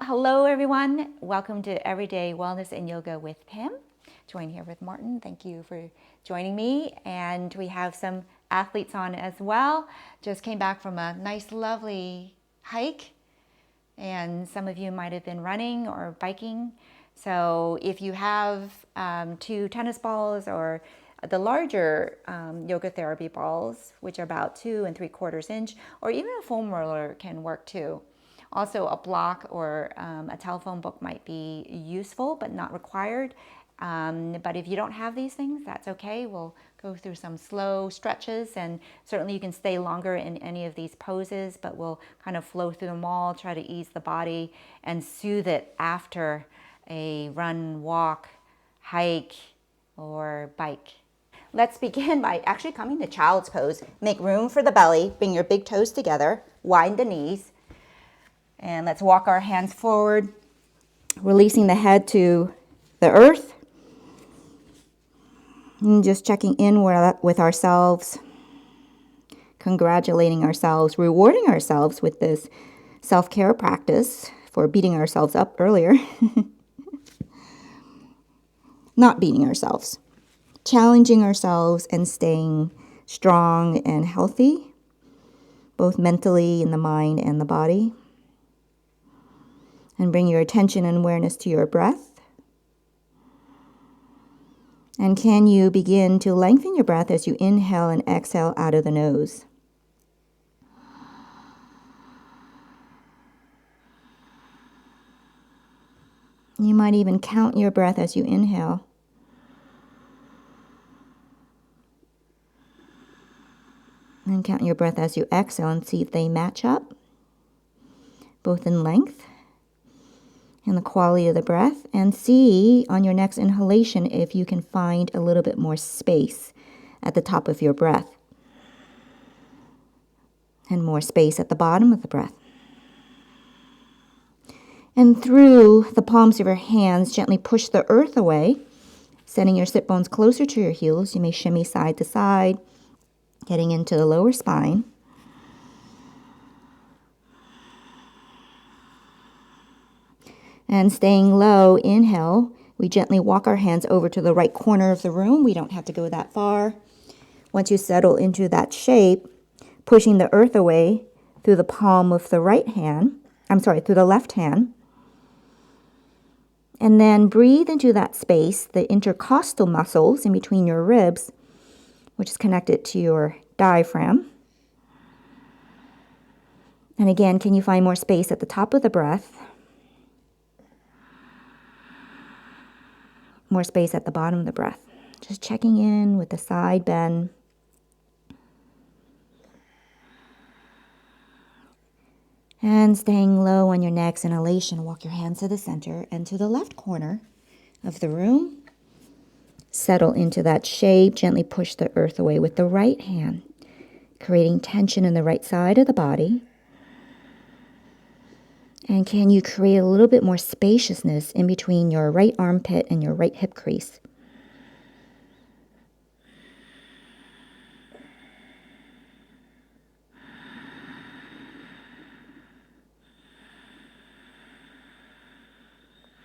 Hello everyone, welcome to Everyday Wellness and Yoga with Pim. Join here with Martin. Thank you for joining me. And we have some athletes on as well. Just came back from a nice lovely hike, and some of you might have been running or biking. So if you have two tennis balls or the larger yoga therapy balls, which are about 2 3/4 inch, or even a foam roller can work too. Also, a block or a telephone book might be useful but not required. But if you don't have these things, that's okay. We'll go through some slow stretches, and certainly you can stay longer in any of these poses, but we'll kind of flow through them all, try to ease the body and soothe it after a run, walk, hike, or bike. Let's begin by actually coming to child's pose. Make room for the belly, bring your big toes together, widen the knees, and let's walk our hands forward, releasing the head to the earth. And just checking in with ourselves, congratulating ourselves, rewarding ourselves with this self-care practice for beating ourselves up earlier. Not beating ourselves, challenging ourselves and staying strong and healthy, both mentally in the mind and the body. And bring your attention and awareness to your breath. And can you begin to lengthen your breath as you inhale and exhale out of the nose? You might even count your breath as you inhale. And count your breath as you exhale and see if they match up, both in length and the quality of the breath. And see on your next inhalation if you can find a little bit more space at the top of your breath and more space at the bottom of the breath. And through the palms of your hands, gently push the earth away, sending your sit bones closer to your heels. You may shimmy side to side, getting into the lower spine. And staying low, inhale, we gently walk our hands over to the right corner of the room. We don't have to go that far. Once you settle into that shape, pushing the earth away through the palm of the through the left hand. And then breathe into that space, the intercostal muscles in between your ribs, which is connected to your diaphragm. And again, can you find more space at the top of the breath? More space at the bottom of the breath. Just checking in with the side bend. And staying low on your next inhalation, walk your hands to the center and to the left corner of the room. Settle into that shape. Gently push the earth away with the right hand, creating tension in the right side of the body. And can you create a little bit more spaciousness in between your right armpit and your right hip crease?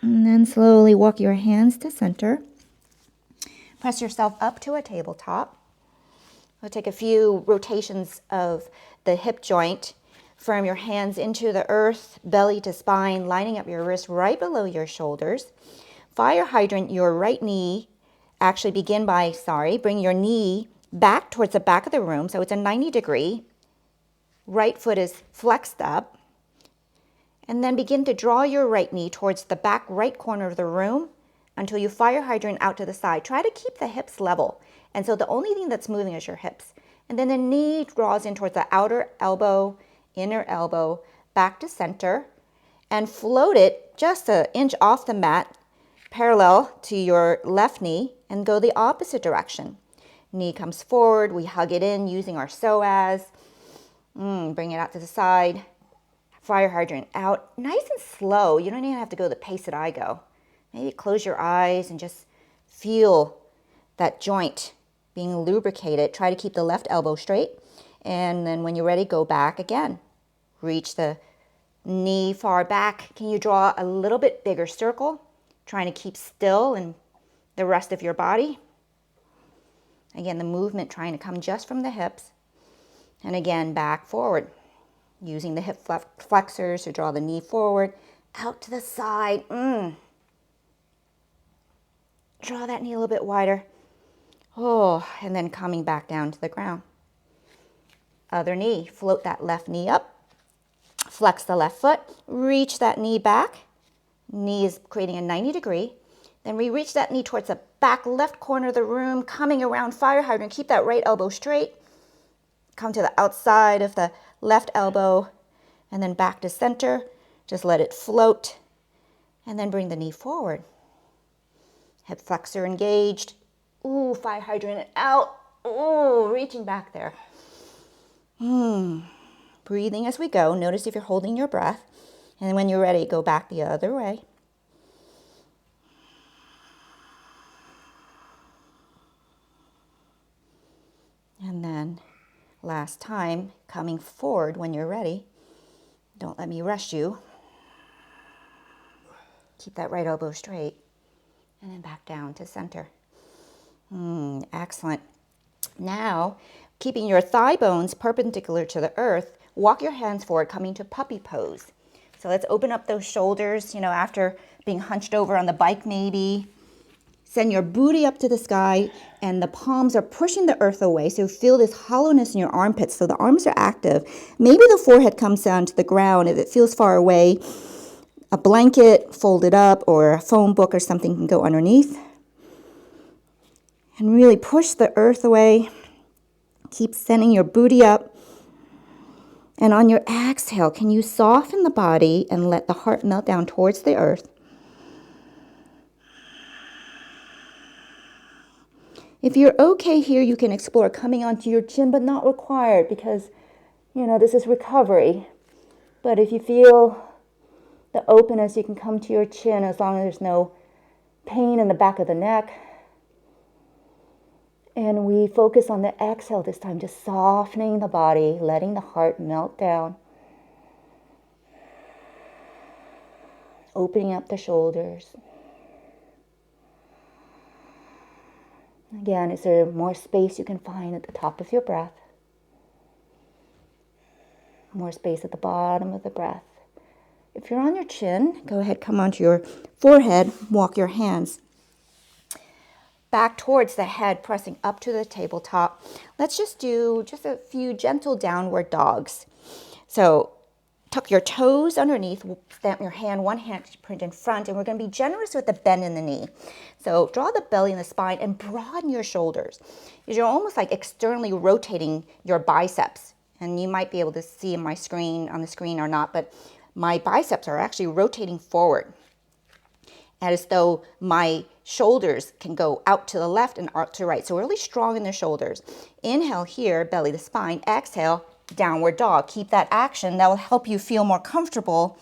And then slowly walk your hands to center. Press yourself up to a tabletop. We'll take a few rotations of the hip joint. Firm your hands into the earth, belly to spine, lining up your wrist right below your shoulders. Fire hydrant your right knee. Actually bring your knee back towards the back of the room, so it's a 90-degree. Right foot is flexed up. And then begin to draw your right knee towards the back right corner of the room until you fire hydrant out to the side. Try to keep the hips level. And so the only thing that's moving is your hips. And then the knee draws in towards the outer elbow, inner elbow, back to center, and float it just an inch off the mat, parallel to your left knee, and go the opposite direction. Knee comes forward, we hug it in using our psoas. Bring it out to the side. Fire hydrant out, nice and slow. You don't even have to go the pace that I go. Maybe close your eyes and just feel that joint being lubricated. Try to keep the left elbow straight. And then when you're ready, go back again. Reach the Knee far back. Can you draw a little bit bigger circle? Trying to keep still in the rest of your body. Again, the movement trying to come just from the hips. And again, back forward. Using the hip flexors to draw the knee forward, out to the side. Draw that knee a little bit wider. Oh, and then coming back down to the ground. Other knee, float that left knee up. Flex the left foot, reach that knee back. Knee is creating a 90 degree. Then we reach that knee towards the back left corner of the room, coming around fire hydrant. Keep that right elbow straight. Come to the outside of the left elbow and then back to center. Just let it float and then bring the knee forward. Hip flexor engaged. Ooh, fire hydrant out. Ooh, reaching back there. Breathing as we go. Notice if you're holding your breath. And then when you're ready, go back the other way. And then last time, coming forward when you're ready. Don't let me rush you. Keep that right elbow straight. And then back down to center. Excellent. Now, keeping your thigh bones perpendicular to the earth, walk your hands forward, coming to puppy pose. So let's open up those shoulders, after being hunched over on the bike maybe. Send your booty up to the sky, and the palms are pushing the earth away. So feel this hollowness in your armpits. So the arms are active. Maybe the forehead comes down to the ground. If it feels far away, a blanket folded up or a phone book or something can go underneath. And really push the earth away. Keep sending your booty up. And on your exhale, can you soften the body and let the heart melt down towards the earth? If you're okay here, you can explore coming onto your chin, but not required because, this is recovery. But if you feel the openness, you can come to your chin as long as there's no pain in the back of the neck. And we focus on the exhale this time, just softening the body, letting the heart melt down. Opening up the shoulders. Again, is there more space you can find at the top of your breath? More space at the bottom of the breath. If you're on your chin, go ahead, come onto your forehead, walk your hands back towards the head, pressing up to the tabletop. Let's just do a few gentle downward dogs. So tuck your toes underneath, stamp your hand, one hand print in front, and we're going to be generous with the bend in the knee. So draw the belly and the spine and broaden your shoulders. You're almost like externally rotating your biceps. And you might be able to see on the screen or not, but my biceps are actually rotating forward, as though my shoulders can go out to the left and out to the right. So we're really strong in the shoulders. Inhale here, belly to spine. Exhale, downward dog. Keep that action. That will help you feel more comfortable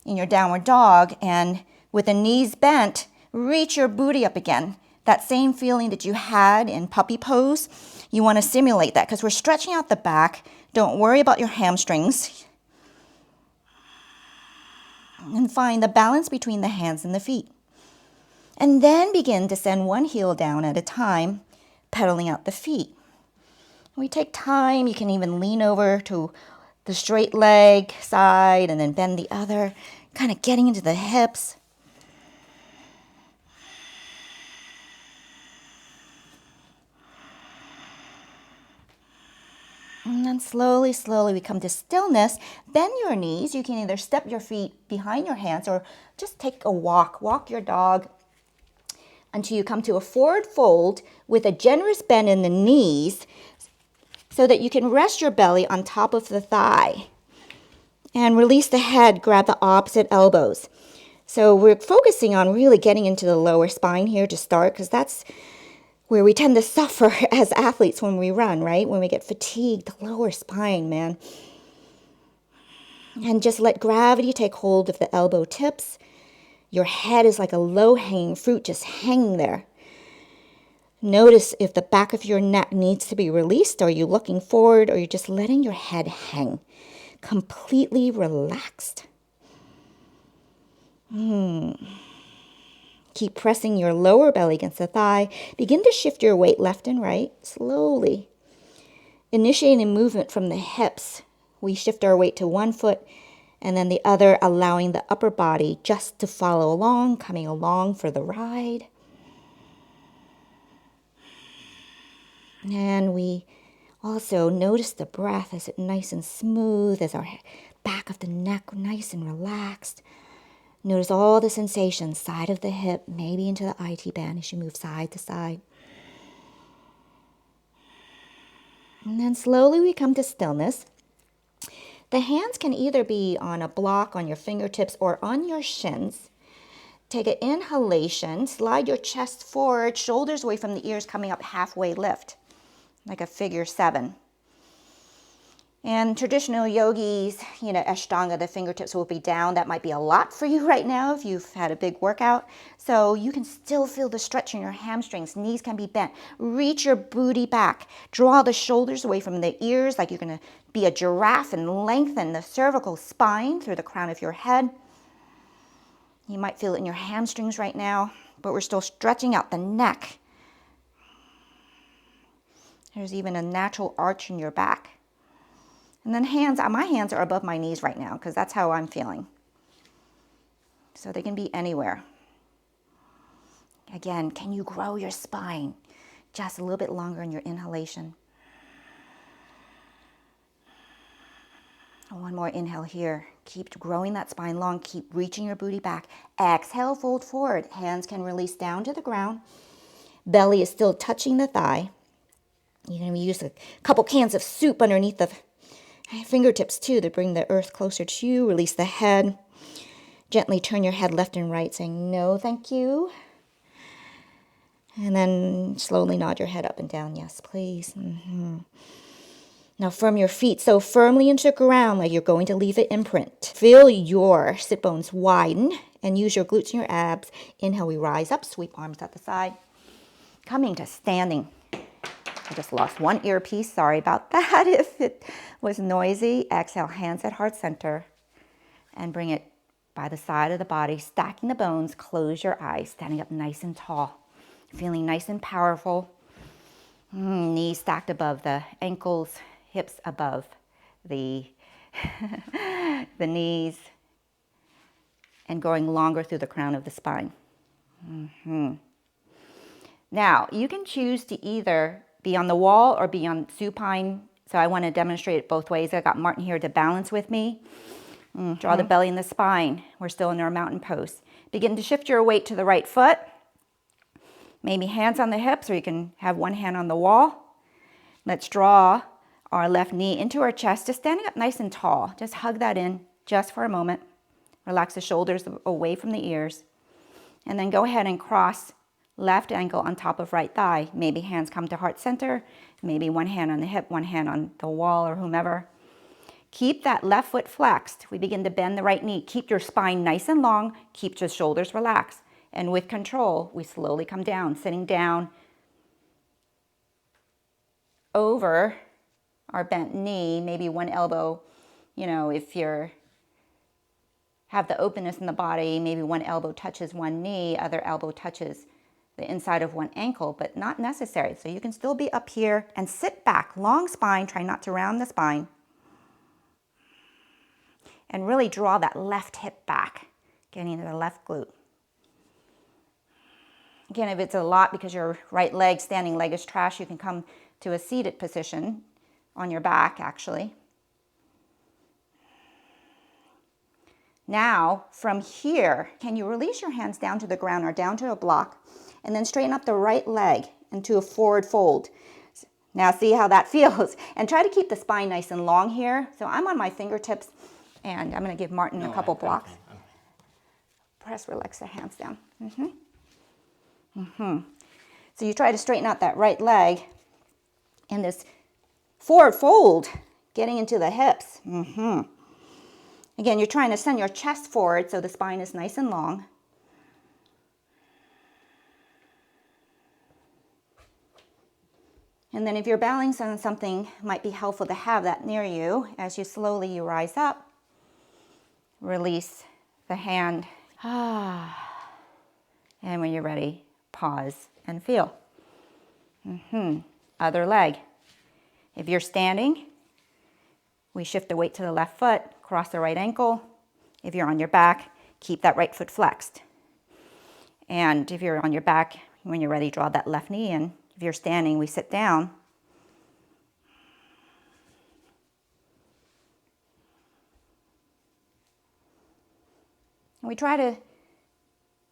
in your downward dog. And with the knees bent, reach your booty up again. That same feeling that you had in puppy pose, you want to simulate that because we're stretching out the back. Don't worry about your hamstrings. And find the balance between the hands and the feet. And then begin to send one heel down at a time, pedaling out the feet. We take time. You can even lean over to the straight leg side and then bend the other, kind of getting into the hips. And then slowly, slowly we come to stillness. Bend your knees. You can either step your feet behind your hands or just take a walk. Walk your dog until you come to a forward fold with a generous bend in the knees so that you can rest your belly on top of the thigh. And release the head, grab the opposite elbows. So we're focusing on really getting into the lower spine here to start because that's where we tend to suffer as athletes when we run, right? When we get fatigued, the lower spine, man. And just let gravity take hold of the elbow tips. Your head is like a low-hanging fruit just hanging there. Notice if the back of your neck needs to be released. Are you looking forward or are you just letting your head hang? Completely relaxed. Keep pressing your lower belly against the thigh. Begin to shift your weight left and right, slowly. Initiating movement from the hips. We shift our weight to one foot and then the other, allowing the upper body just to follow along, coming along for the ride. And we also notice the breath. Is it nice and smooth? Is our back of the neck nice and relaxed? Notice all the sensations, side of the hip, maybe into the IT band as you move side to side. And then slowly we come to stillness. The hands can either be on a block on your fingertips or on your shins. Take an inhalation, slide your chest forward, shoulders away from the ears, coming up halfway lift, like a figure 7. And traditional yogis, Ashtanga, the fingertips will be down. That might be a lot for you right now if you've had a big workout. So you can still feel the stretch in your hamstrings. Knees can be bent. Reach your booty back. Draw the shoulders away from the ears like you're going to be a giraffe and lengthen the cervical spine through the crown of your head. You might feel it in your hamstrings right now, but we're still stretching out the neck. There's even a natural arch in your back. And then my hands are above my knees right now because that's how I'm feeling. So they can be anywhere. Again, can you grow your spine just a little bit longer in your inhalation? One more inhale here. Keep growing that spine long. Keep reaching your booty back. Exhale, fold forward. Hands can release down to the ground. Belly is still touching the thigh. You're going to use a couple cans of soup underneath the fingertips too to bring the earth closer to you. Release the head. Gently turn your head left and right, saying no, thank you. And then slowly nod your head up and down. Yes, please. Now firm your feet so firmly into the ground like you're going to leave an imprint. Feel your sit bones widen and use your glutes and your abs. Inhale, we rise up, sweep arms at the side. Coming to standing. I just lost one earpiece. Sorry about that if it was noisy. Exhale, hands at heart center. And bring it by the side of the body, stacking the bones. Close your eyes, standing up nice and tall. Feeling nice and powerful. Knees stacked above the ankles, hips above the, the knees. And going longer through the crown of the spine. Now, you can choose to either be on the wall or be on supine. So I want to demonstrate it both ways. I got Martin here to balance with me. Draw the belly and the spine. We're still in our mountain pose. Begin to shift your weight to the right foot. Maybe hands on the hips, or you can have one hand on the wall. Let's draw our left knee into our chest, just standing up nice and tall. Just hug that in just for a moment. Relax the shoulders away from the ears. And then go ahead and cross left ankle on top of right thigh. Maybe hands come to heart center. Maybe one hand on the hip, one hand on the wall or whomever. Keep that left foot flexed. We begin to bend the right knee. Keep your spine nice and long. Keep your shoulders relaxed. And with control, we slowly come down, sitting down over our bent knee, maybe one elbow, if you're have the openness in the body, maybe one elbow touches one knee, other elbow touches the inside of one ankle, but not necessary. So you can still be up here and sit back, long spine, try not to round the spine. And really draw that left hip back, getting into the left glute. Again, if it's a lot because your right leg, standing leg is trash, you can come to a seated position on your back, actually. Now, from here, can you release your hands down to the ground or down to a block, and then straighten up the right leg into a forward fold. Now see how that feels. And try to keep the spine nice and long here. So I'm on my fingertips, and I'm going to give Martin a couple blocks. Press, relax the hands down. So you try to straighten out that right leg in this forward fold, getting into the hips. Again, you're trying to send your chest forward so the spine is nice and long. And then if you're balancing on something, it might be helpful to have that near you. As you slowly rise up, release the hand Ah. And when you're ready, pause and feel. Other leg. If you're standing, we shift the weight to the left foot, cross the right ankle. If you're on your back, keep that right foot flexed. And if you're on your back, when you're ready, draw that left knee in. If you're standing, we sit down. And we try to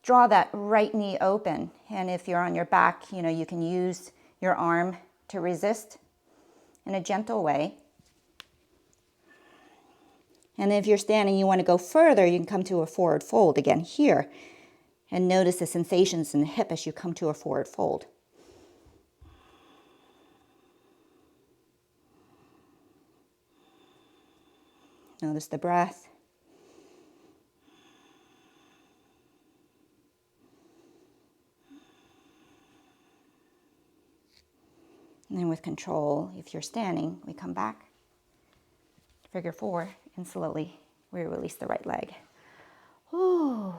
draw that right knee open. And if you're on your back, you can use your arm to resist in a gentle way. And if you're standing, you want to go further, you can come to a forward fold again here. And notice the sensations in the hip as you come to a forward fold. Notice the breath. And then with control, if you're standing, we come back, figure 4, and slowly we release the right leg. Ooh.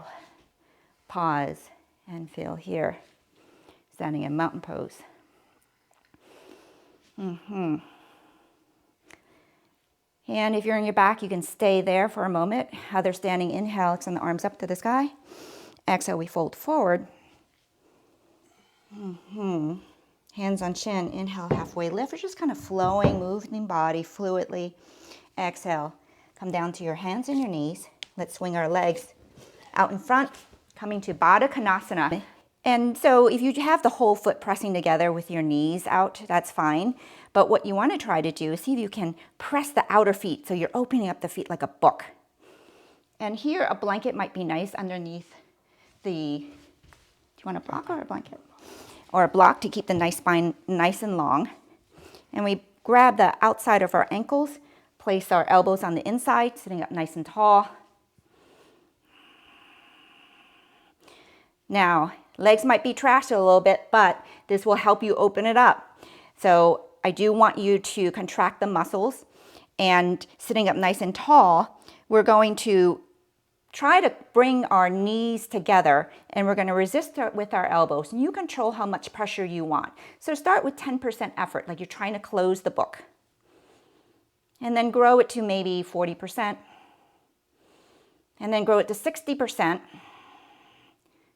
Pause and feel here, standing in mountain pose. And if you're in your back, you can stay there for a moment. Other standing, inhale, extend the arms up to the sky. Exhale, we fold forward. Hands on chin, inhale, halfway lift. We're just kind of flowing, moving body fluidly. Exhale, come down to your hands and your knees. Let's swing our legs out in front, coming to Baddha Konasana. And so if you have the whole foot pressing together with your knees out, that's fine. But what you want to try to do is see if you can press the outer feet, so you're opening up the feet like a book. And here, a blanket might be nice underneath the, do you want a block or a blanket? Or a block to keep the nice spine nice and long. And we grab the outside of our ankles, place our elbows on the inside, sitting up nice and tall. Now, legs might be trashed a little bit, but this will help you open it up. So I do want you to contract the muscles, and sitting up nice and tall, we're going to try to bring our knees together, and we're going to resist with our elbows. And you control how much pressure you want. So start with 10% effort, like you're trying to close the book. And then grow it to maybe 40%. And then grow it to 60%.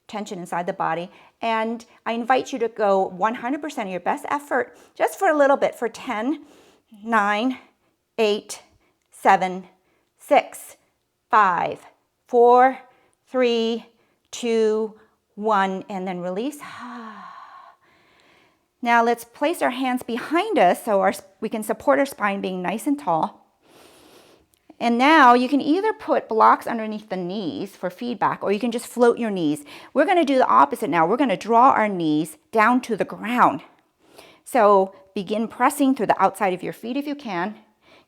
Tension inside the body. And I invite you to go 100% of your best effort, just for a little bit, for 10, 9, 8, 7, 6, 5, 4, 3, 2, 1, and then release. Now let's place our hands behind us so we can support our spine being nice and tall. And now you can either put blocks underneath the knees for feedback, or you can just float your knees. We're going to do the opposite now. We're going to draw our knees down to the ground. So begin pressing through the outside of your feet if you can.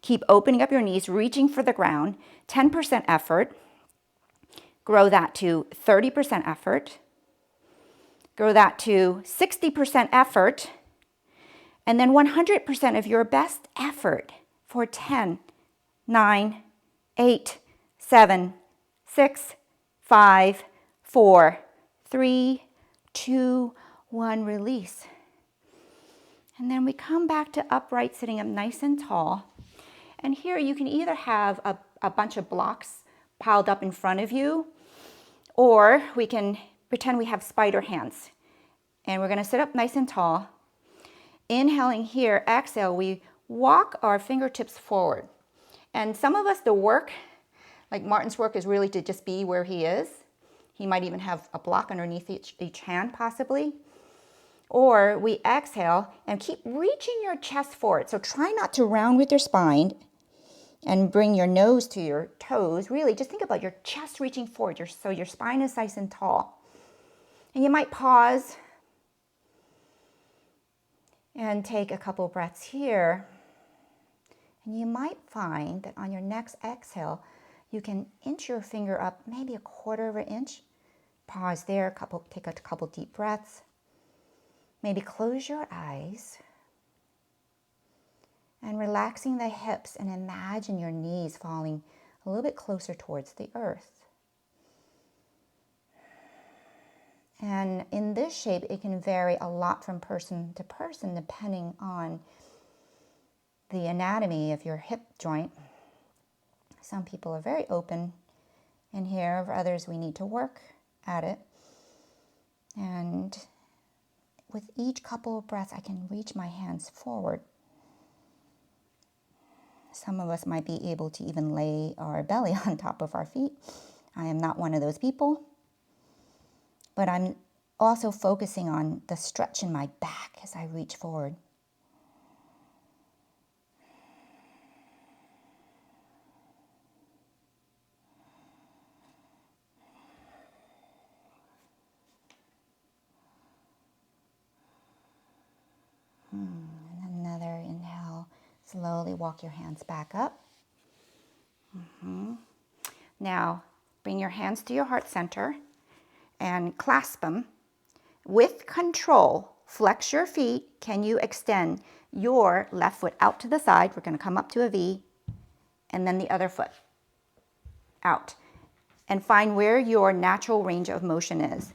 Keep opening up your knees, reaching for the ground. 10% effort. Grow that to 30% effort. Grow that to 60% effort. And then 100% of your best effort for 10, 9, 8, 7, 6, 5, 4, 3, 2, 1, release. And then we come back to upright, sitting up nice and tall. And here you can either have a bunch of blocks piled up in front of you, or we can pretend we have spider hands. And we're going to sit up nice and tall. Inhaling here, exhale, we walk our fingertips forward. And some of us, the work, like Martin's work, is really to just be where he is. He might even have a block underneath each hand, possibly. Or we exhale and keep reaching your chest forward. So try not to round with your spine and bring your nose to your toes. Really, just think about your chest reaching forward, so your spine is nice and tall. And you might pause and take a couple breaths here. And you might find that on your next exhale, you can inch your finger up maybe 1/4 of an inch. Pause there, take a couple deep breaths. Maybe close your eyes and relaxing the hips, and imagine your knees falling a little bit closer towards the earth. And in this shape, it can vary a lot from person to person depending on the anatomy of your hip joint. Some people are very open in here, for others we need to work at it. And with each couple of breaths, I can reach my hands forward. Some of us might be able to even lay our belly on top of our feet. I am not one of those people, but I'm also focusing on the stretch in my back as I reach forward. And another inhale. Slowly walk your hands back up. Now, bring your hands to your heart center and clasp them. With control, flex your feet. Can you extend your left foot out to the side? We're going to come up to a V, and then the other foot out. And find where your natural range of motion is.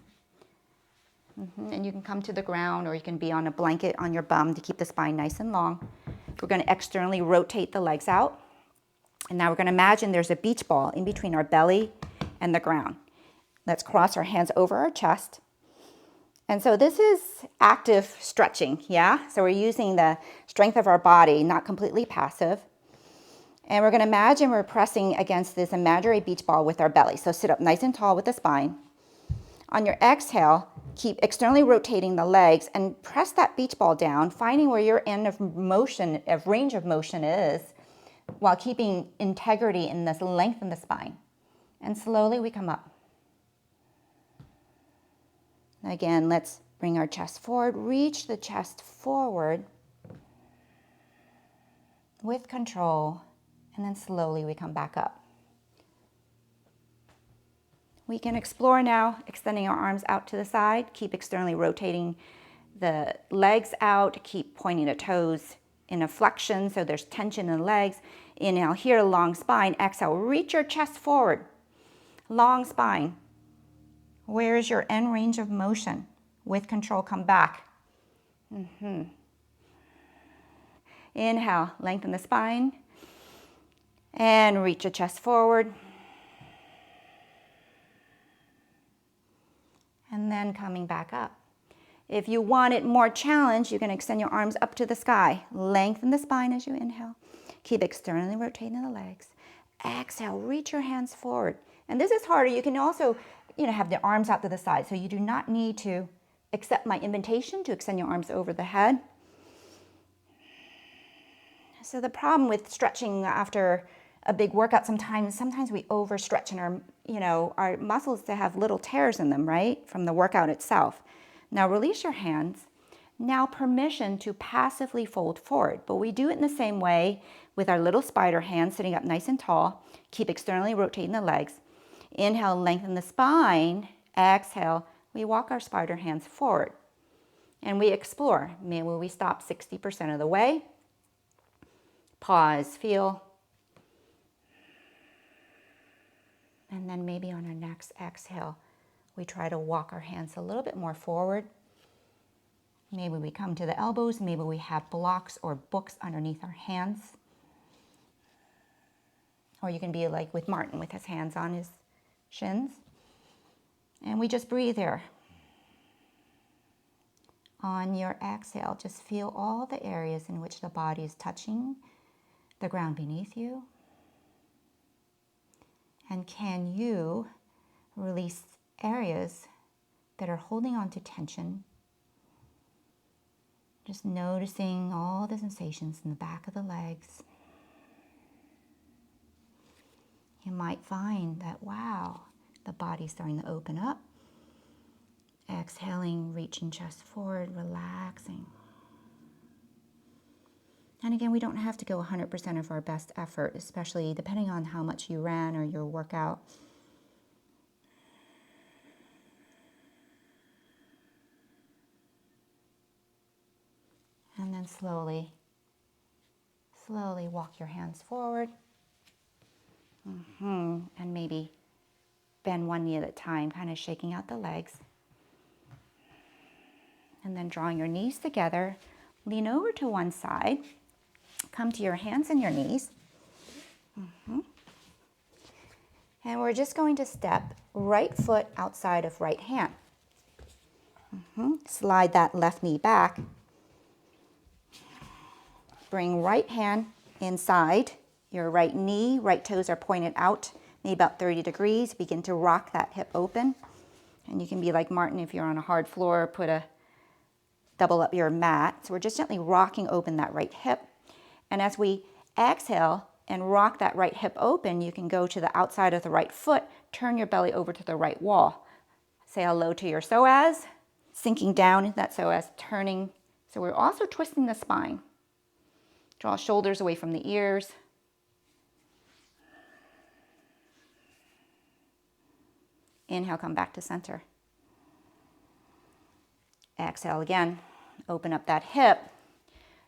And you can come to the ground, or you can be on a blanket on your bum to keep the spine nice and long. We're going to externally rotate the legs out. And now we're going to imagine there's a beach ball in between our belly and the ground. Let's cross our hands over our chest. And so this is active stretching, yeah? So we're using the strength of our body, not completely passive. And we're going to imagine we're pressing against this imaginary beach ball with our belly. So sit up nice and tall with the spine. On your exhale, keep externally rotating the legs and press that beach ball down, finding where your end of motion, of range of motion is, while keeping integrity in this length in the spine. And slowly we come up. Again, let's bring our chest forward, reach the chest forward with control, and then slowly we come back up. We can explore now, extending our arms out to the side, keep externally rotating the legs out, keep pointing the toes in a flexion so there's tension in the legs. Inhale here, long spine. Exhale, reach your chest forward. Long spine. Where is your end range of motion? With control, come back. Inhale, lengthen the spine. And reach your chest forward. And then coming back up. If you want it more challenged, you can extend your arms up to the sky. Lengthen the spine as you inhale. Keep externally rotating the legs. Exhale, reach your hands forward. And this is harder. You can also, have the arms out to the side. So you do not need to accept my invitation to extend your arms over the head. So the problem with stretching after a big workout, sometimes we overstretch and our muscles to have little tears in them, right? From the workout itself. Now release your hands. Now permission to passively fold forward, but we do it in the same way with our little spider hands sitting up nice and tall. Keep externally rotating the legs. Inhale, lengthen the spine. Exhale, we walk our spider hands forward. And we explore. Maybe we stop 60% of the way. Pause, feel. And then maybe on our next exhale, we try to walk our hands a little bit more forward. Maybe we come to the elbows. Maybe we have blocks or books underneath our hands. Or you can be like with Martin with his hands on his shins. And we just breathe here. On your exhale, just feel all the areas in which the body is touching the ground beneath you. And can you release areas that are holding on to tension? Just noticing all the sensations in the back of the legs. You might find that, wow, the body's starting to open up. Exhaling, reaching chest forward, relaxing. And again, we don't have to go 100% of our best effort, especially depending on how much you ran or your workout. And then slowly walk your hands forward. And maybe bend one knee at a time, kind of shaking out the legs. And then drawing your knees together, lean over to one side, come to your hands and your knees. And we're just going to step right foot outside of right hand. Slide that left knee back. Bring right hand inside your right knee. Right toes are pointed out, maybe about 30 degrees. Begin to rock that hip open. And you can be like Martin if you're on a hard floor, double up your mat. So we're just gently rocking open that right hip. And as we exhale and rock that right hip open, you can go to the outside of the right foot, turn your belly over to the right wall. Say hello to your psoas, sinking down into that psoas, turning. So we're also twisting the spine. Draw shoulders away from the ears. Inhale, come back to center. Exhale again, open up that hip.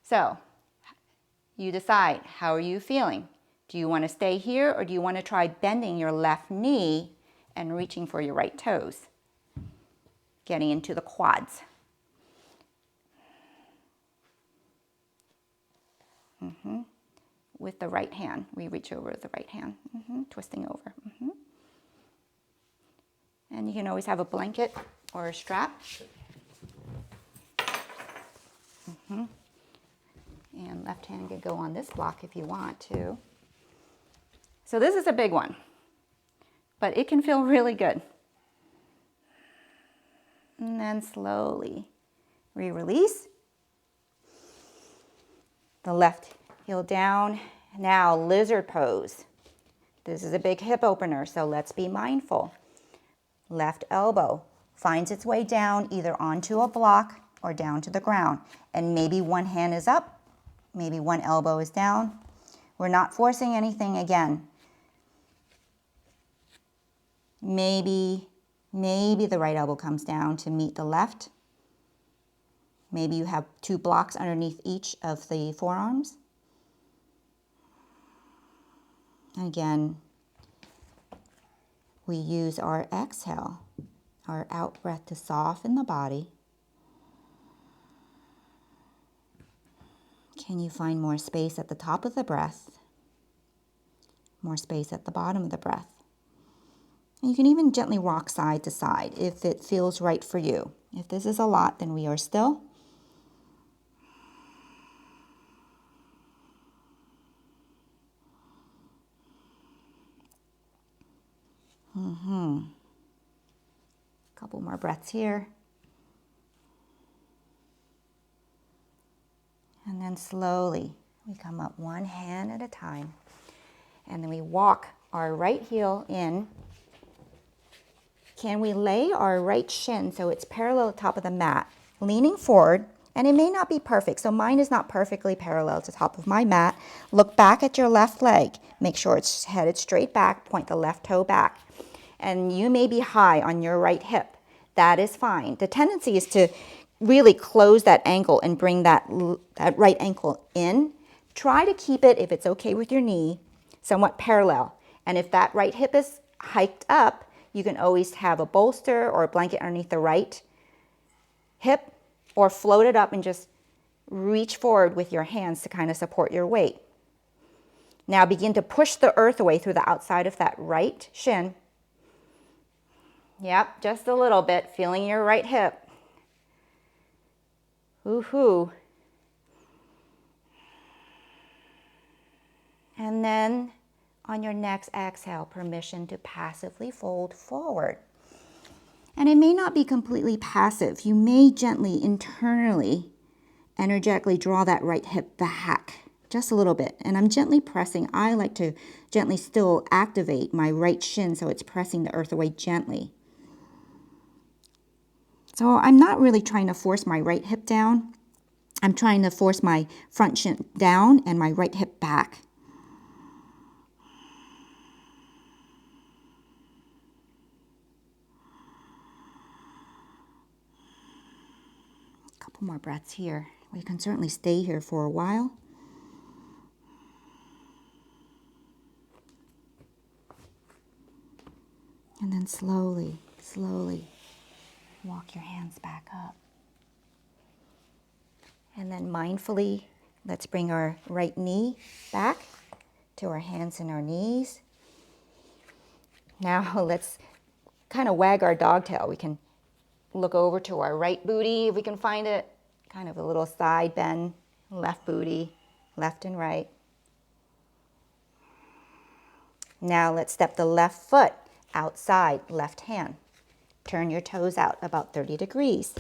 So you decide, how are you feeling? Do you want to stay here or do you want to try bending your left knee and reaching for your right toes? Getting into the quads. With the right hand, we reach over with the right hand, twisting over. And you can always have a blanket or a strap. And left hand can go on this block if you want to. So this is a big one, but it can feel really good. And then slowly release. The left heel down. Now lizard pose. This is a big hip opener, so let's be mindful. Left elbow finds its way down either onto a block or down to the ground. And maybe one hand is up, maybe one elbow is down. We're not forcing anything again. Maybe the right elbow comes down to meet the left. Maybe you have two blocks underneath each of the forearms. Again, we use our exhale, our out breath to soften the body. Can you find more space at the top of the breath? More space at the bottom of the breath? And you can even gently rock side to side if it feels right for you. If this is a lot, then we are still. Couple more breaths here. And then slowly we come up one hand at a time. And then we walk our right heel in. Can we lay our right shin so it's parallel to the top of the mat, leaning forward? And it may not be perfect, so mine is not perfectly parallel to the top of my mat. Look back at your left leg. Make sure it's headed straight back. Point the left toe back. And you may be high on your right hip. That is fine. The tendency is to really close that ankle and bring that right ankle in. Try to keep it, if it's okay with your knee, somewhat parallel. And if that right hip is hiked up, you can always have a bolster or a blanket underneath the right hip, or float it up and just reach forward with your hands to kind of support your weight. Now begin to push the earth away through the outside of that right shin. Yep, just a little bit, feeling your right hip. Woohoo. And then on your next exhale, permission to passively fold forward. And it may not be completely passive. You may gently, internally, energetically draw that right hip back just a little bit. And I'm gently pressing. I like to gently still activate my right shin so it's pressing the earth away gently. So I'm not really trying to force my right hip down. I'm trying to force my front shin down and my right hip back. A couple more breaths here. We can certainly stay here for a while. And then slowly, slowly walk your hands back up. And then mindfully, let's bring our right knee back to our hands and our knees. Now let's kind of wag our dog tail. We can look over to our right booty if we can find it. Kind of a little side bend, left booty, left and right. Now let's step the left foot outside, left hand. Turn your toes out about 30 degrees.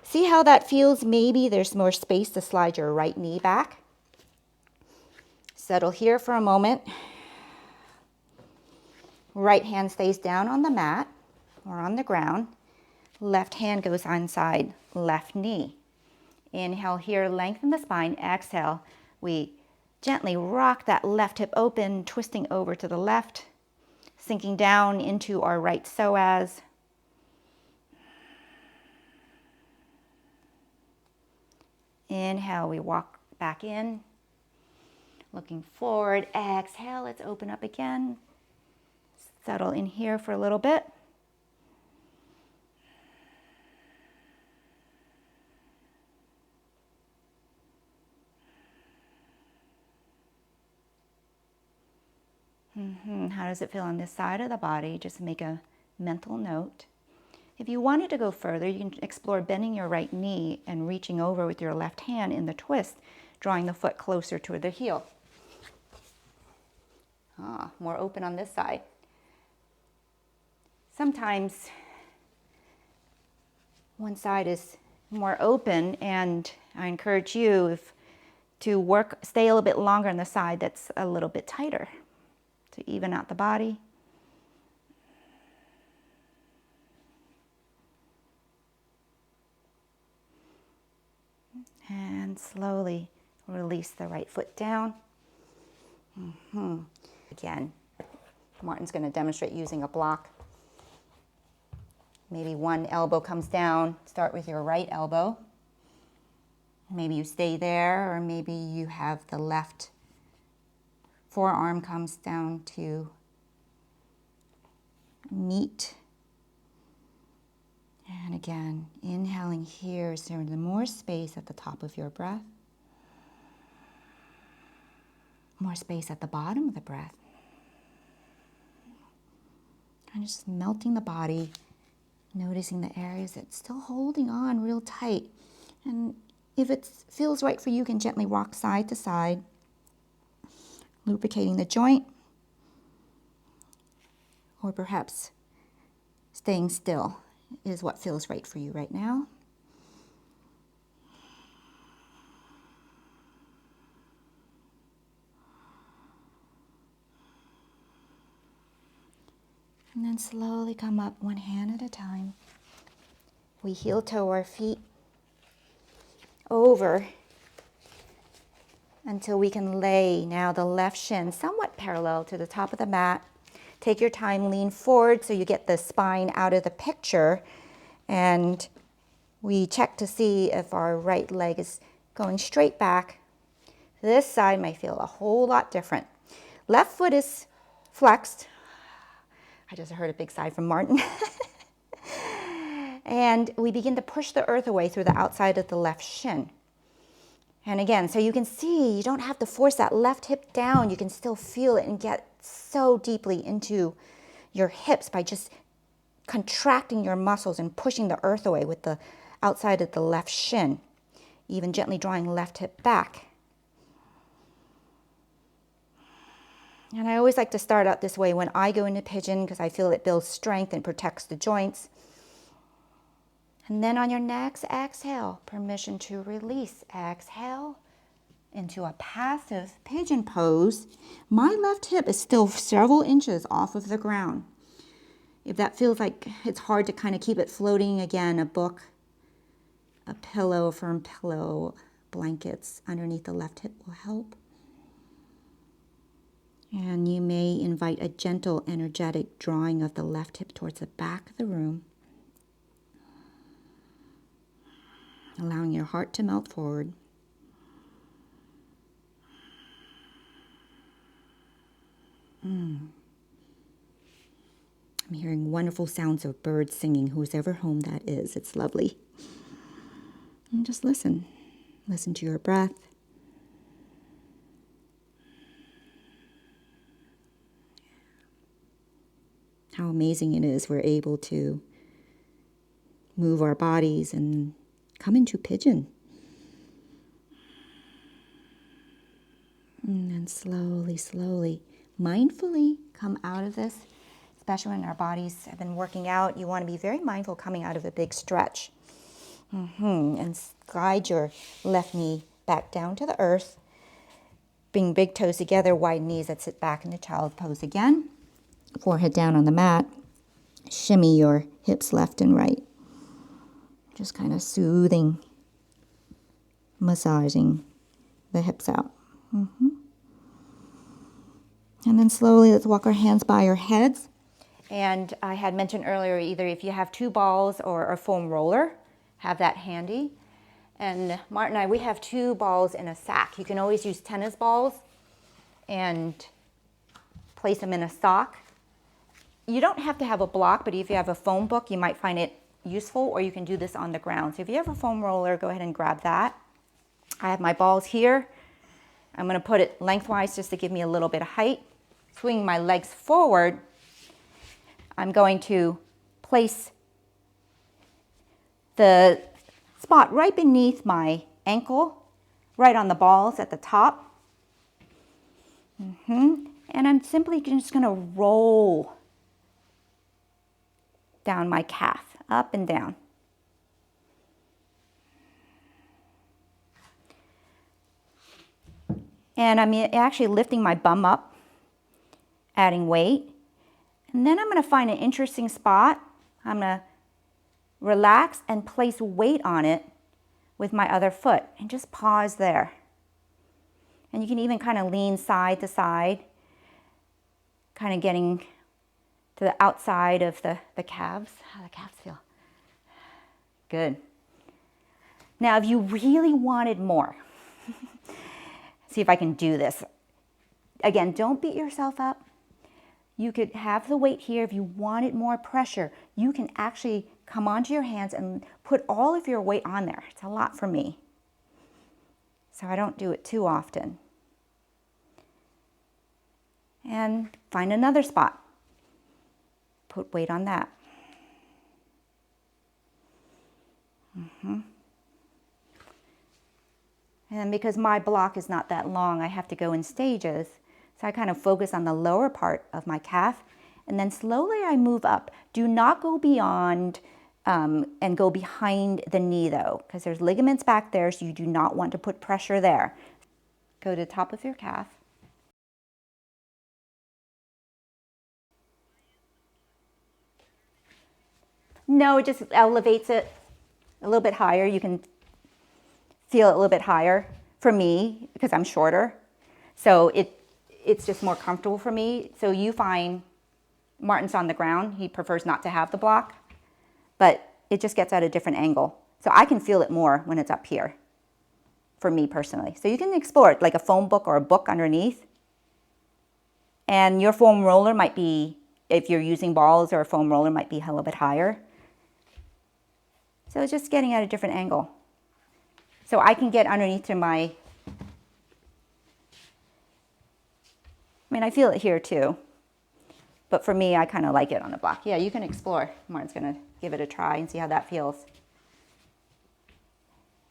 See how that feels? Maybe there's more space to slide your right knee back. Settle here for a moment. Right hand stays down on the mat or on the ground. Left hand goes inside left knee. Inhale here, lengthen the spine. Exhale, we gently rock that left hip open, twisting over to the left, sinking down into our right psoas. Inhale, we walk back in, looking forward. Exhale, let's open up again. Settle in here for a little bit. How does it feel on this side of the body? Just make a mental note. If you wanted to go further, you can explore bending your right knee and reaching over with your left hand in the twist, drawing the foot closer to the heel. More open on this side. Sometimes one side is more open, and I encourage you to stay a little bit longer on the side that's a little bit tighter to even out the body. And slowly release the right foot down. Again, Martin's going to demonstrate using a block. Maybe one elbow comes down. Start with your right elbow. Maybe you stay there, or maybe you have the left forearm comes down to meet. And again, inhaling here, so there's more space at the top of your breath. More space at the bottom of the breath. And just melting the body, noticing the areas that's still holding on real tight. And if it feels right for you, you can gently rock side to side, lubricating the joint, or perhaps staying still is what feels right for you right now. And then slowly come up one hand at a time. We heel toe our feet over until we can lay now the left shin somewhat parallel to the top of the mat. Take your time, lean forward so you get the spine out of the picture, and we check to see if our right leg is going straight back. This side might feel a whole lot different. Left foot is flexed. I just heard a big sigh from Martin. And we begin to push the earth away through the outside of the left shin. And again, so you can see you don't have to force that left hip down. You can still feel it and get so deeply into your hips by just contracting your muscles and pushing the earth away with the outside of the left shin. Even gently drawing left hip back. And I always like to start out this way when I go into pigeon because I feel it builds strength and protects the joints. And then on your next exhale, permission to release. Exhale into a passive pigeon pose. My left hip is still several inches off of the ground. If that feels like it's hard to kind of keep it floating, again, a book, a pillow, a firm pillow, blankets underneath the left hip will help. And you may invite a gentle, energetic drawing of the left hip towards the back of the room, allowing your heart to melt forward. I'm hearing wonderful sounds of birds singing, whoever home that is. It's lovely. And just listen. Listen to your breath. How amazing it is we're able to move our bodies and come into pigeon. And then slowly, slowly, mindfully come out of this, especially when our bodies have been working out. You want to be very mindful coming out of a big stretch. And glide your left knee back down to the earth. Bring big toes together, wide knees that sit back into child pose again. Forehead down on the mat. Shimmy your hips left and right. Just kind of soothing, massaging the hips out. And then slowly, let's walk our hands by our heads. And I had mentioned earlier, either if you have 2 balls or a foam roller, have that handy. And Martin and I, we have 2 balls in a sack. You can always use tennis balls and place them in a sock. You don't have to have a block, but if you have a foam book, you might find it useful, or you can do this on the ground. So if you have a foam roller, go ahead and grab that. I have my balls here. I'm going to put it lengthwise just to give me a little bit of height. Swing my legs forward. I'm going to place the spot right beneath my ankle, right on the balls at the top. And I'm simply just going to roll down my calf, up and down. And I'm actually lifting my bum up, adding weight. And then I'm going to find an interesting spot. I'm going to relax and place weight on it with my other foot and just pause there. And you can even kind of lean side to side, kind of getting to the outside of the calves. How do the calves feel? Good. Now, if you really wanted more, see if I can do this. Again, don't beat yourself up. You could have the weight here. If you wanted more pressure, you can actually come onto your hands and put all of your weight on there. It's a lot for me, so I don't do it too often. And find another spot. Put weight on that. And because my block is not that long, I have to go in stages. So I kind of focus on the lower part of my calf, and then slowly I move up. Do not go beyond and go behind the knee though, because there's ligaments back there, so you do not want to put pressure there. Go to the top of your calf. No, it just elevates it a little bit higher. You can feel it a little bit higher for me because I'm shorter. So it's just more comfortable for me. So you find Martin's on the ground. He prefers not to have the block, but it just gets at a different angle. So I can feel it more when it's up here for me personally. So you can explore it like a foam book or a book underneath. And your foam roller might be, if you're using balls or a foam roller, might be a little bit higher. So it's just getting at a different angle. So I can get underneath to my, I feel it here too. But for me, I kind of like it on the block. Yeah, you can explore. Martin's going to give it a try and see how that feels.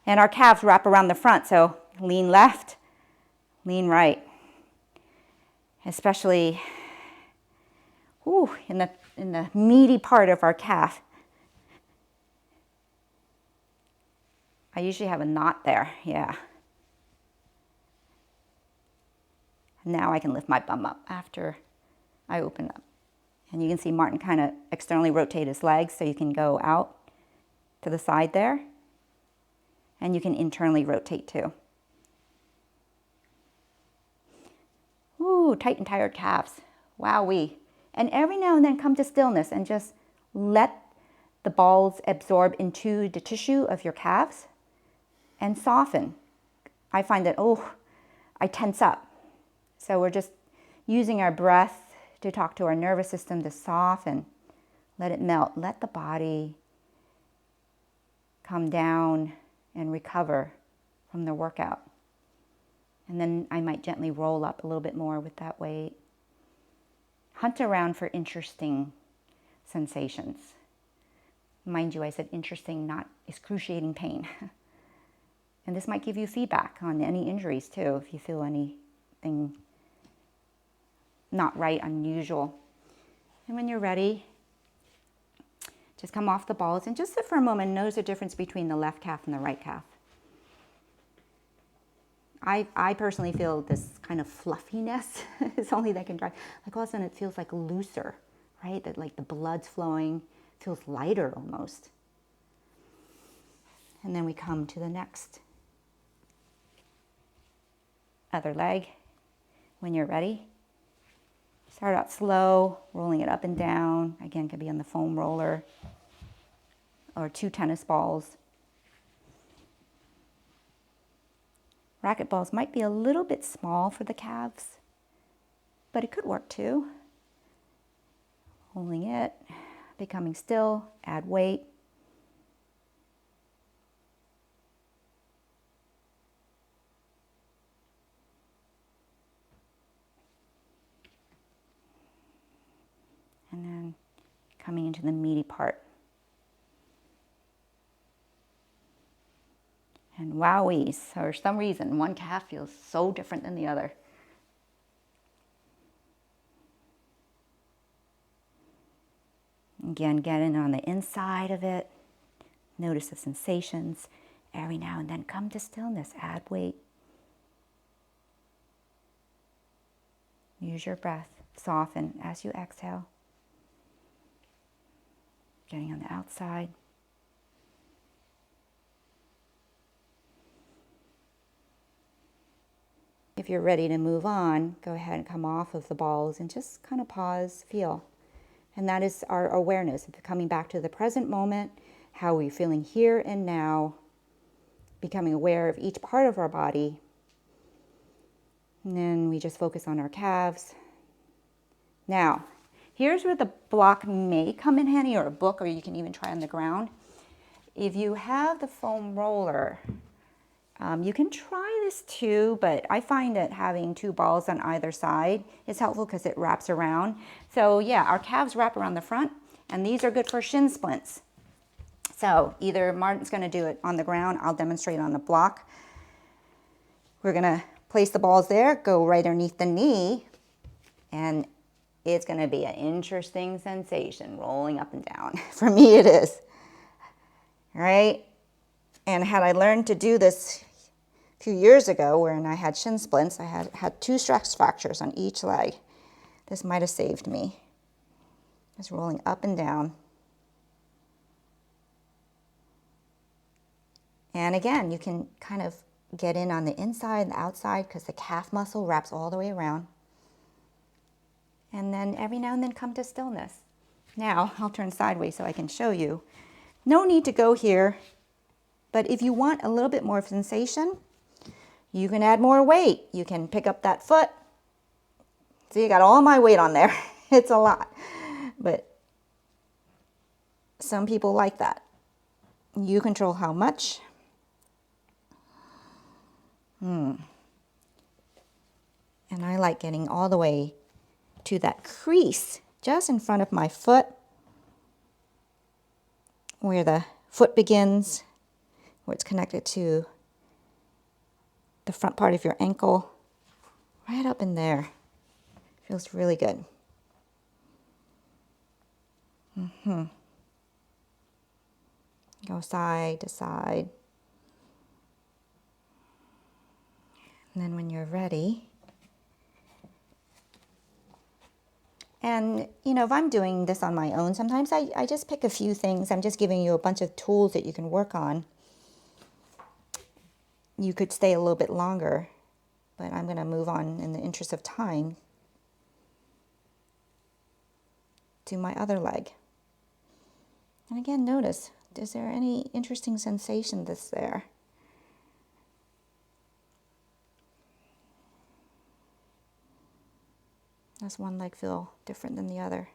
And our calves wrap around the front, so lean left, lean right. Especially in the meaty part of our calf. I usually have a knot there, yeah. Now I can lift my bum up after I open up. And you can see Martin kind of externally rotate his legs so you can go out to the side there. And you can internally rotate too. Ooh, tight and tired calves. Wowee. And every now and then come to stillness and just let the balls absorb into the tissue of your calves and soften. I find that, I tense up. So we're just using our breath to talk to our nervous system to soften, let it melt, let the body come down and recover from the workout. And then I might gently roll up a little bit more with that weight. Hunt around for interesting sensations. Mind you, I said interesting, not excruciating pain. And this might give you feedback on any injuries too, if you feel anything not right, unusual. And when you're ready, just come off the balls and just sit for a moment and notice the difference between the left calf and the right calf. I personally feel this kind of fluffiness is only that can drive. Like all of a sudden it feels like looser, right? That like the blood's flowing, feels lighter almost. And then we come to the next other leg. When you're ready, start out slow, rolling it up and down. Again, could be on the foam roller or 2 tennis balls. Racket balls might be a little bit small for the calves, but it could work too. Holding it, becoming still, add weight. And then coming into the meaty part. And wowies, for some reason, one calf feels so different than the other. Again, get in on the inside of it. Notice the sensations. Every now and then come to stillness, add weight. Use your breath, soften as you exhale. Getting on the outside. If you're ready to move on, go ahead and come off of the balls and just kind of pause, feel. And that is our awareness of coming back to the present moment, how we're feeling here and now, becoming aware of each part of our body. And then we just focus on our calves. Now, here's where the block may come in handy, or a book, or you can even try on the ground. If you have the foam roller, you can try this too, but I find that having 2 balls on either side is helpful because it wraps around. So yeah, our calves wrap around the front, and these are good for shin splints. So either Martin's going to do it on the ground, I'll demonstrate on the block. We're going to place the balls there, go right underneath the knee, and it's going to be an interesting sensation rolling up and down. For me it is. All right? And had I learned to do this a few years ago, when I had shin splints, I had 2 stress fractures on each leg. This might have saved me. Just rolling up and down. And again, you can kind of get in on the inside and the outside because the calf muscle wraps all the way around. And then every now and then come to stillness. Now, I'll turn sideways so I can show you. No need to go here. But if you want a little bit more sensation, you can add more weight. You can pick up that foot. See, I got all my weight on there. It's a lot. But some people like that. You control how much. And I like getting all the way to that crease just in front of my foot, where the foot begins, where it's connected to the front part of your ankle, right up in there. Feels really good. Go side to side. And then when you're ready, and if I'm doing this on my own, sometimes I just pick a few things. I'm just giving you a bunch of tools that you can work on. You could stay a little bit longer, but I'm going to move on in the interest of time to my other leg. And again, notice, is there any interesting sensation that's there? Does one leg feel different than the other?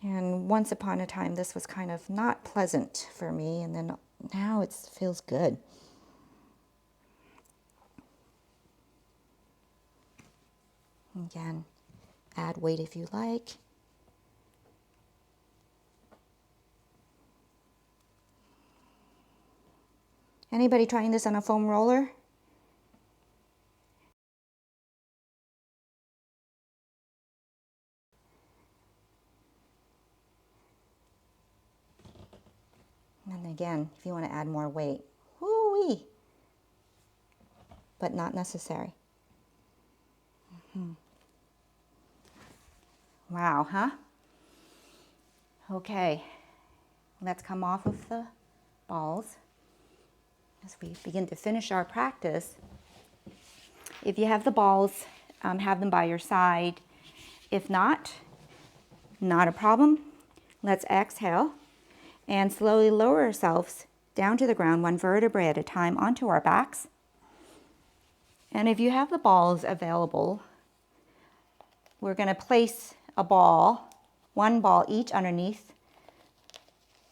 And once upon a time, this was kind of not pleasant for me, and then now it feels good. Again, add weight if you like. Anybody trying this on a foam roller? And again, if you want to add more weight, woo-wee, but not necessary. Wow, huh? Okay, let's come off of the balls as we begin to finish our practice. If you have the balls, have them by your side. If not a problem. Let's exhale and slowly lower ourselves down to the ground, one vertebrae at a time, onto our backs. And if you have the balls available, we're going to place a ball, one ball each underneath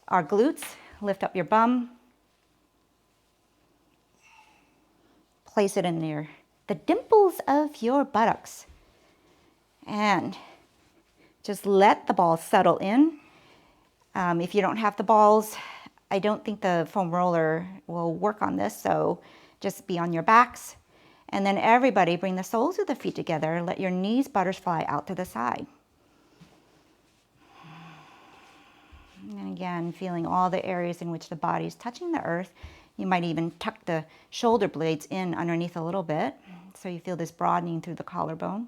our glutes. Lift up your bum. Place it in the dimples of your buttocks. And just let the balls settle in. If you don't have the balls, I don't think the foam roller will work on this, so just be on your backs. And then everybody bring the soles of the feet together. Let your knees butterfly out to the side. And again, feeling all the areas in which the body is touching the earth. You might even tuck the shoulder blades in underneath a little bit, so you feel this broadening through the collarbone.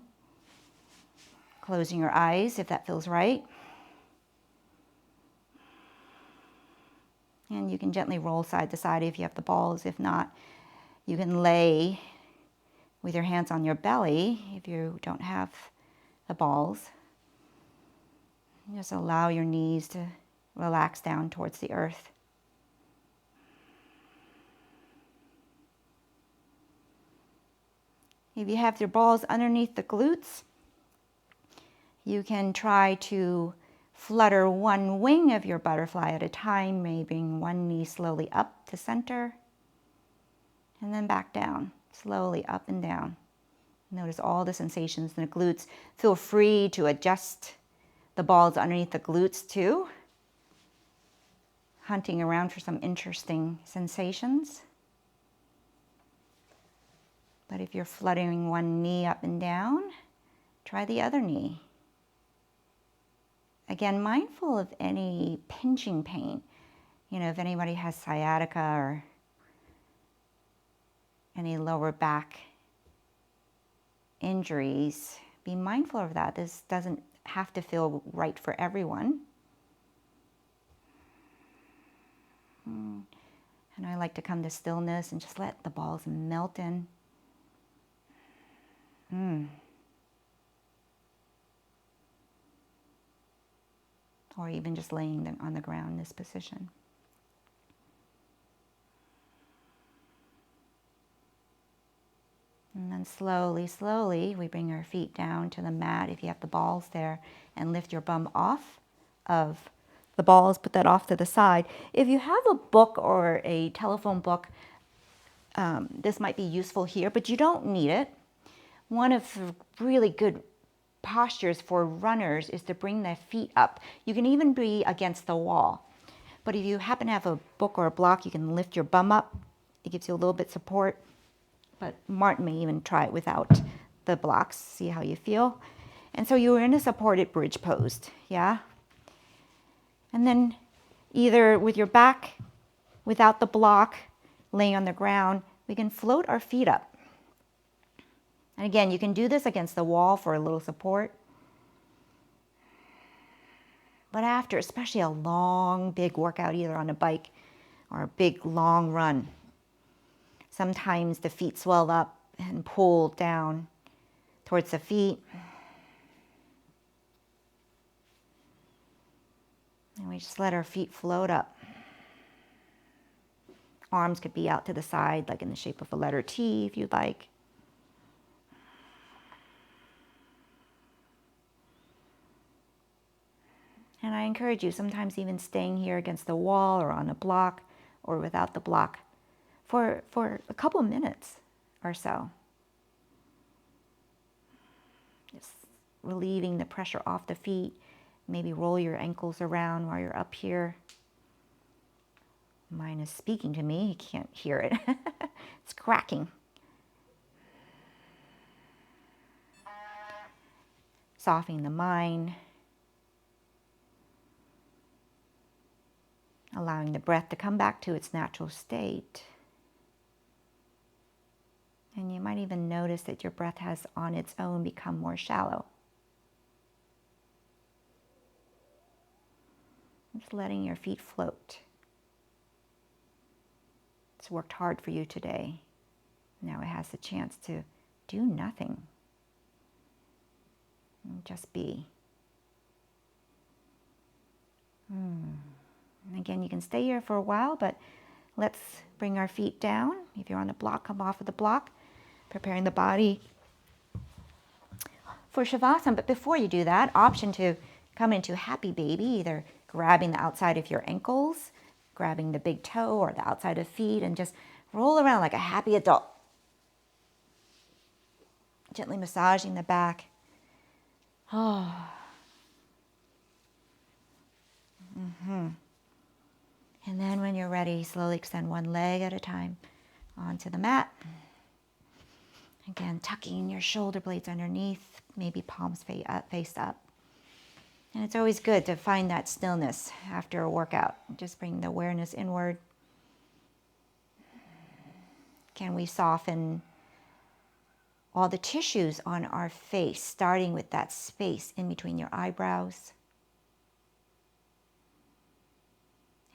Closing your eyes if that feels right. And you can gently roll side to side if you have the balls. If not, you can lay with your hands on your belly if you don't have the balls. Just allow your knees to relax down towards the earth. If you have your balls underneath the glutes, you can try to flutter one wing of your butterfly at a time, maybe bring one knee slowly up to center, and then back down, slowly up and down. Notice all the sensations in the glutes. Feel free to adjust the balls underneath the glutes too, hunting around for some interesting sensations. But if you're fluttering one knee up and down, try the other knee. Again, mindful of any pinching pain. You know, if anybody has sciatica or any lower back injuries, be mindful of that. This doesn't have to feel right for everyone. And I like to come to stillness and just let the balls melt in. Or even just laying them on the ground in this position. And then slowly, slowly, we bring our feet down to the mat if you have the balls there, and lift your bum off of the balls, put that off to the side. If you have a book or a telephone book, this might be useful here, but you don't need it. One of the really good postures for runners is to bring their feet up. You can even be against the wall. But if you happen to have a book or a block, you can lift your bum up. It gives you a little bit of support. But Martin may even try it without the blocks, see how you feel. And so you're in a supported bridge pose, yeah? And then either with your back, without the block, laying on the ground, we can float our feet up. And again, you can do this against the wall for a little support. But after, especially a long, big workout, either on a bike or a big, long run, sometimes the feet swell up and pull down towards the feet. And we just let our feet float up. Arms could be out to the side, like in the shape of a letter T, if you'd like. And I encourage you, sometimes even staying here against the wall or on a block or without the block for a couple minutes or so. Just relieving the pressure off the feet. Maybe roll your ankles around while you're up here. Mine is speaking to me. You can't hear it. It's cracking. Softening the mind. Allowing the breath to come back to its natural state. And you might even notice that your breath has on its own become more shallow. Just letting your feet float. It's worked hard for you today. Now it has the chance to do nothing. And just be. And again, you can stay here for a while, but let's bring our feet down. If you're on the block, come off of the block, preparing the body for Shavasana. But before you do that, option to come into happy baby, either grabbing the outside of your ankles, grabbing the big toe or the outside of feet, and just roll around like a happy adult. Gently massaging the back. Oh. And then when you're ready, slowly extend one leg at a time onto the mat. Again, tucking your shoulder blades underneath, maybe palms face up. And it's always good to find that stillness after a workout. Just bring the awareness inward. Can we soften all the tissues on our face, starting with that space in between your eyebrows?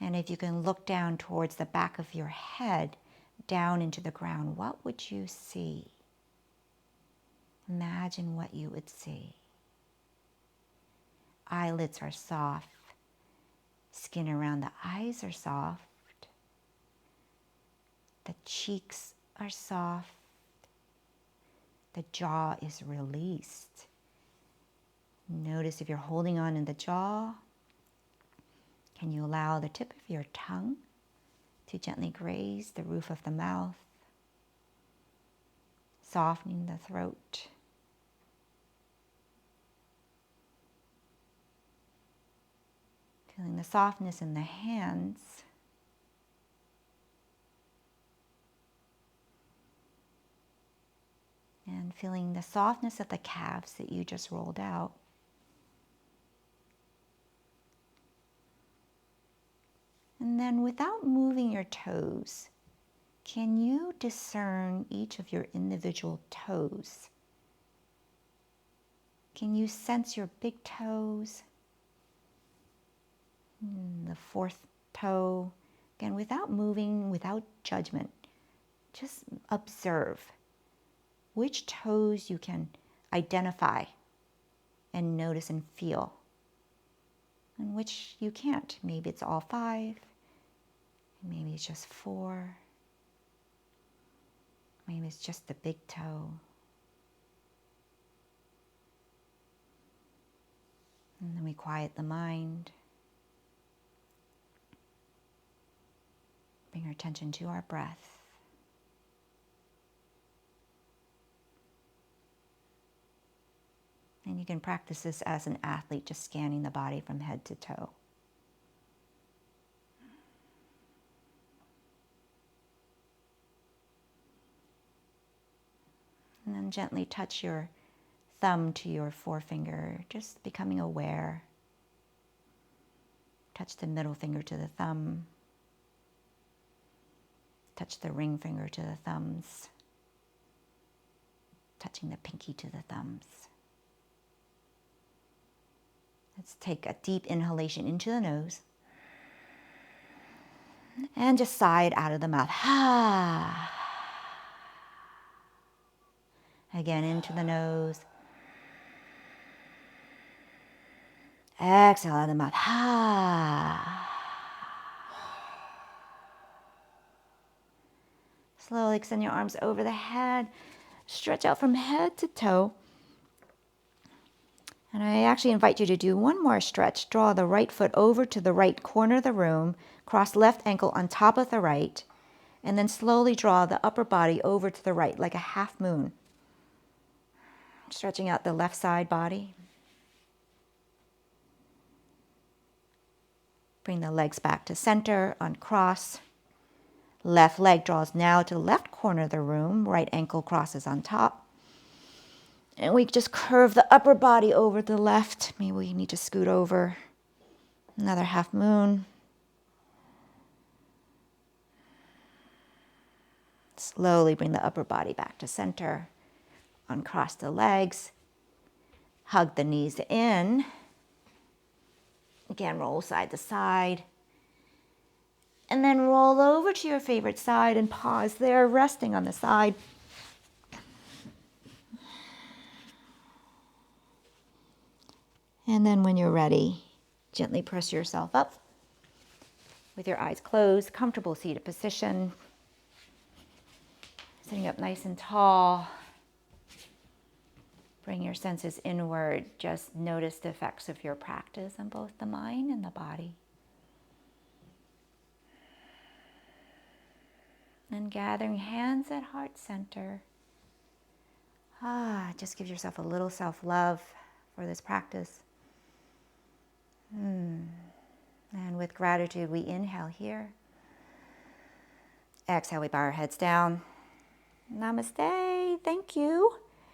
And if you can look down towards the back of your head, down into the ground, what would you see? Imagine what you would see. Eyelids are soft. Skin around the eyes are soft. The cheeks are soft. The jaw is released. Notice if you're holding on in the jaw, can you allow the tip of your tongue to gently graze the roof of the mouth, softening the throat. Feeling the softness in the hands. And feeling the softness of the calves that you just rolled out. And then without moving your toes, can you discern each of your individual toes? Can you sense your big toes? The fourth toe. Again, without moving, without judgment, just observe which toes you can identify and notice and feel, and which you can't. Maybe it's all 5, maybe it's just 4, maybe it's just the big toe. And then we quiet the mind. Bring our attention to our breath. And you can practice this as an athlete, just scanning the body from head to toe. And then gently touch your thumb to your forefinger, just becoming aware. Touch the middle finger to the thumb. Touch the ring finger to the thumbs. Touching the pinky to the thumbs. Let's take a deep inhalation into the nose. And just sigh it out of the mouth. Ha. Again, into the nose. Exhale out of the mouth. Ha. Slowly extend your arms over the head. Stretch out from head to toe. And I actually invite you to do one more stretch. Draw the right foot over to the right corner of the room, cross left ankle on top of the right, and then slowly draw the upper body over to the right, like a half moon. Stretching out the left side body. Bring the legs back to center, uncross. Left leg draws now to the left corner of the room, right ankle crosses on top. And we just curve the upper body over to the left. Maybe we need to scoot over. Another half moon. Slowly bring the upper body back to center. Uncross the legs. Hug the knees in. Again, roll side to side. And then roll over to your favorite side and pause there, resting on the side. And then when you're ready, gently press yourself up with your eyes closed, comfortable seated position. Sitting up nice and tall. Bring your senses inward. Just notice the effects of your practice on both the mind and the body. And gathering hands at heart center. Just give yourself a little self-love for this practice. And with gratitude, we inhale here. Exhale, we bow our heads down. Namaste. Thank you.